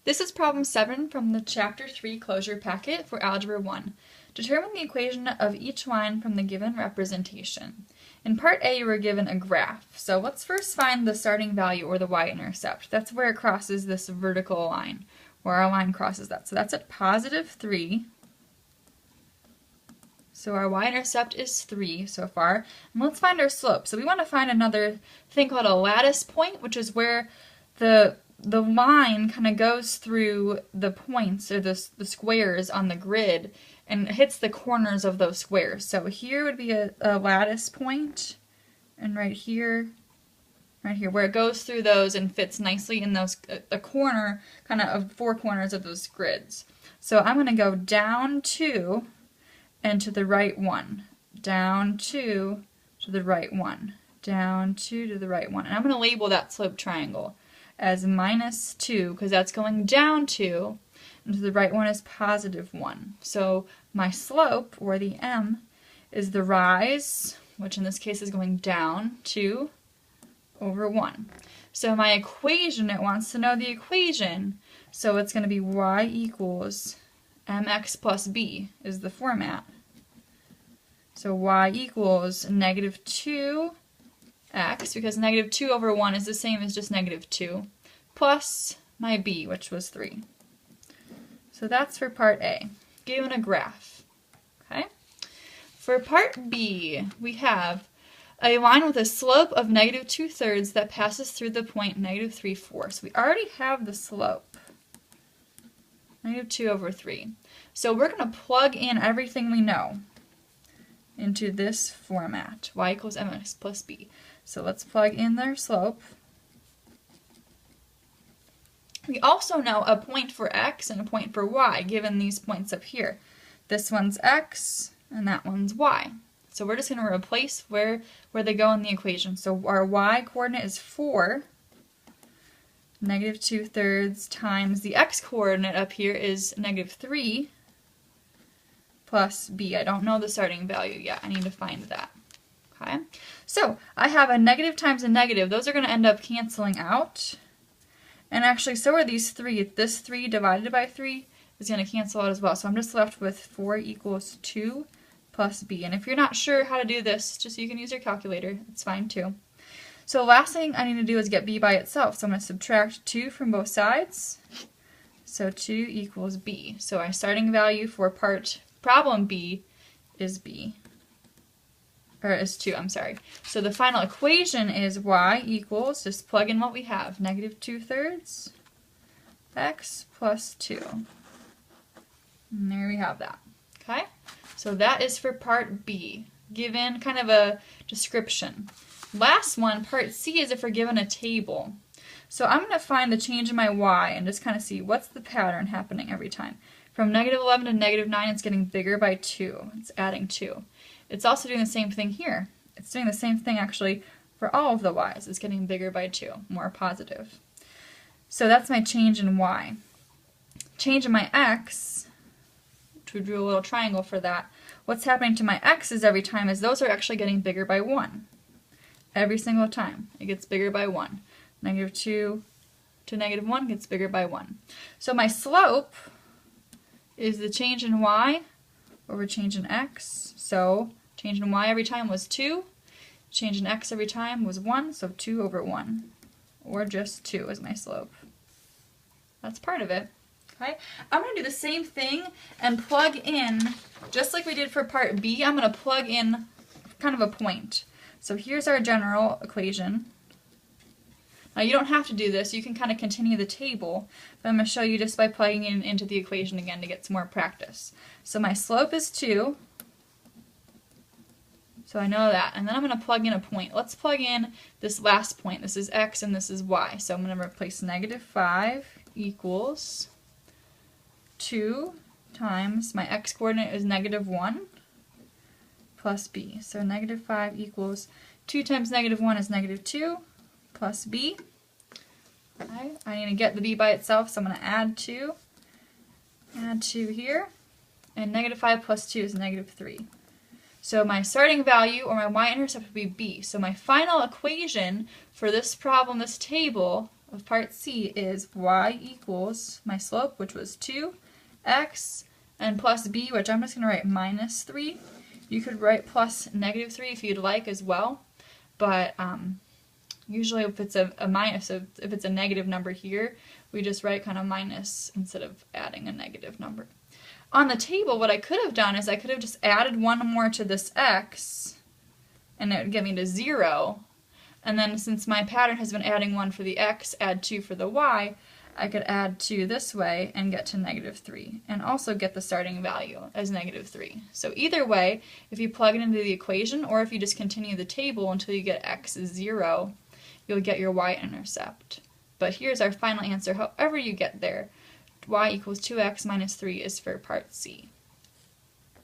This is problem 7 from the Chapter 3 closure packet for Algebra 1. Determine the equation of each line from the given representation. In part A, you were given a graph. So let's first find the starting value, or the y-intercept. That's where it crosses this vertical line, where our line crosses that. So that's at positive 3. So our y-intercept is 3 so far. And let's find our slope. So we want to find another thing called a lattice point, which is where the line kind of goes through the points, or the squares on the grid, and hits the corners of those squares. So here would be a lattice point, and right here, where it goes through those and fits nicely in those the corner, kind of 4 corners of those grids. So I'm going to go down 2 and to the right 1, down 2 to the right 1, down 2 to the right 1. And I'm going to label that slope triangle as minus 2, because that's going down 2, and to the right one is positive 1. So my slope, or the m, is the rise, which in this case is going down 2 over 1. So my equation, it wants to know the equation, so it's going to be y equals mx plus b is the format. So y equals negative 2 x, because negative 2 over 1 is the same as just negative 2, plus my b, which was 3. So that's for part A, given a graph. Okay. For part B, we have a line with a slope of negative 2/3 that passes through the point negative 3/4. So we already have the slope, negative 2 over 3. So we're going to plug in everything we know into this format, y equals mx plus b. So let's plug in their slope. We also know a point for x and a point for y, given these points up here. This one's x, and that one's y. So we're just going to replace where they go in the equation. So our y coordinate is 4, negative 2/3, times the x coordinate up here is negative 3, plus b. I don't know the starting value yet. I need to find that. Okay, so I have a negative times a negative. Those are going to end up canceling out. And actually, so are these 3. This 3 divided by 3 is going to cancel out as well. So I'm just left with 4 equals 2 plus b. And if you're not sure how to do this, just you can use your calculator. It's fine too. So the last thing I need to do is get b by itself. So I'm going to subtract 2 from both sides. So 2 equals b. So our starting value for problem B is b. Or is 2, I'm sorry. So the final equation is y equals, just plug in what we have, negative 2/3 x plus 2. And there we have that. Okay? So that is for part B, given kind of a description. Last one, part C, is if we're given a table. So I'm going to find the change in my y and just kind of see what's the pattern happening every time. From negative 11 to negative 9, it's getting bigger by 2. It's adding 2. It's also doing the same thing here. It's doing the same thing actually for all of the y's. It's getting bigger by 2, more positive. So that's my change in y. Change in my x, to draw a little triangle for that, what's happening to my x's every time is those are actually getting bigger by 1. Every single time it gets bigger by 1. Negative 2 to negative 1 gets bigger by 1. So my slope is the change in y over change in x. So change in y every time was 2. Change in x every time was 1, so 2 over 1. Or just 2 is my slope. That's part of it. Okay? I'm going to do the same thing and plug in, just like we did for part B, I'm going to plug in kind of a point. So here's our general equation. Now you don't have to do this, you can kind of continue the table, but I'm going to show you just by plugging in into the equation again to get some more practice. So my slope is 2, so I know that, and then I'm going to plug in a point. Let's plug in this last point. This is x and this is y, so I'm going to replace negative 5 equals 2 times, my x coordinate is negative 1 plus b. So negative 5 equals 2 times negative 1 is negative 2 plus b. Okay. I need to get the b by itself, so I'm going to add 2 here, and negative 5 plus 2 is negative 3. So my starting value, or my y-intercept, would be b. So my final equation for this problem, this table of part C is y equals my slope, which was 2x, and plus b, which I'm just going to write minus 3. You could write plus negative 3 if you'd like as well, but usually if it's a minus, if it's a negative number here, we just write kind of minus instead of adding a negative number. On the table, what I could have done is I could have just added one more to this x, and it would get me to 0. And then since my pattern has been adding 1 for the x, add 2 for the y, I could add 2 this way and get to negative 3, and also get the starting value as negative 3. So either way, if you plug it into the equation, or if you just continue the table until you get x is 0, you'll get your y-intercept. But here's our final answer, however you get there. Y equals 2x minus 3 is for part C.